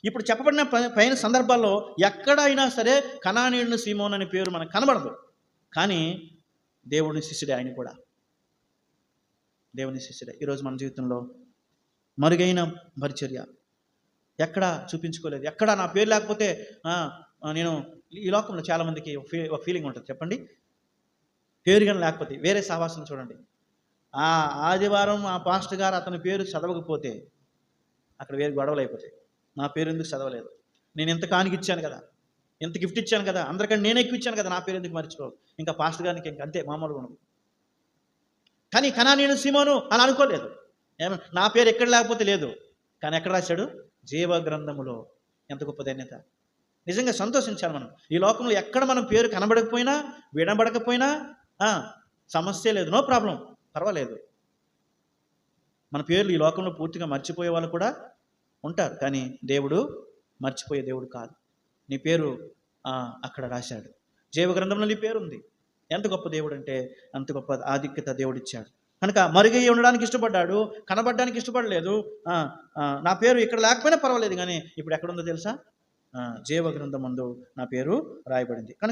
ఇప్పుడు చెప్పబడిన పైన సందర్భాల్లో ఎక్కడైనా సరే కనానీయుడు సీమోన్ అనే పేరు మనకు కనబడదు. కానీ దేవుని శిష్యుడే ఆయన కూడా, దేవుని శిష్యుడే. ఈరోజు మన జీవితంలో మరుగైన పరిచర్య ఎక్కడా చూపించుకోలేదు. ఎక్కడా నా పేరు లేకపోతే నేను ఈ లోకంలో చాలామందికి ఒక ఫీలింగ్ ఉంటుంది. చెప్పండి, పేరు కానీ లేకపోతే వేరే సహవాసం చూడండి. ఆదివారం ఆ పాస్టర్ గారు అతని పేరు చదవకపోతే అక్కడ వేరే గొడవలు అయిపోతాయి. నా పేరు ఎందుకు చదవలేదు, నేను ఎంత కానికి ఇచ్చాను కదా, ఎంత గిఫ్ట్ ఇచ్చాను కదా, అందరికంటే నేను ఎక్కువ ఇచ్చాను కదా, నా పేరు ఎందుకు మర్చిపోవు. ఇంకా పాస్టర్ గారికి ఇంక అంతే మామూలుగా ఉండదు. కానీ కనానీయుడు సీమోను అలా అనుకోలేదు. నా పేరు ఎక్కడ లేకపోతే లేదు, కానీ ఎక్కడ రాశాడు? జీవ గ్రంథములో. ఎంత గొప్ప ధన్యత. నిజంగా సంతోషించాలి మనం. ఈ లోకంలో ఎక్కడ మనం పేరు కనబడకపోయినా వినబడకపోయినా సమస్య లేదు, నో ప్రాబ్లం, పర్వాలేదు. మన పేర్లు ఈ లోకంలో పూర్తిగా మర్చిపోయే వాళ్ళు కూడా ఉంటారు, కానీ దేవుడు మర్చిపోయే దేవుడు కాదు. నీ పేరు అక్కడ రాశాడు, జీవ గ్రంథంలో నీ పేరు ఉంది. ఎంత గొప్ప దేవుడు అంటే అంత గొప్ప ఆధిక్యత దేవుడు ఇచ్చాడు. కనుక మరుగై ఉండడానికి ఇష్టపడ్డాడు, కనబడడానికి ఇష్టపడలేదు. నా పేరు ఇక్కడ లేకపోయినా పర్వాలేదు, కానీ ఇప్పుడు ఎక్కడుందో తెలుసా? జీవ గ్రంథం ముందు నా పేరు రాయబడింది.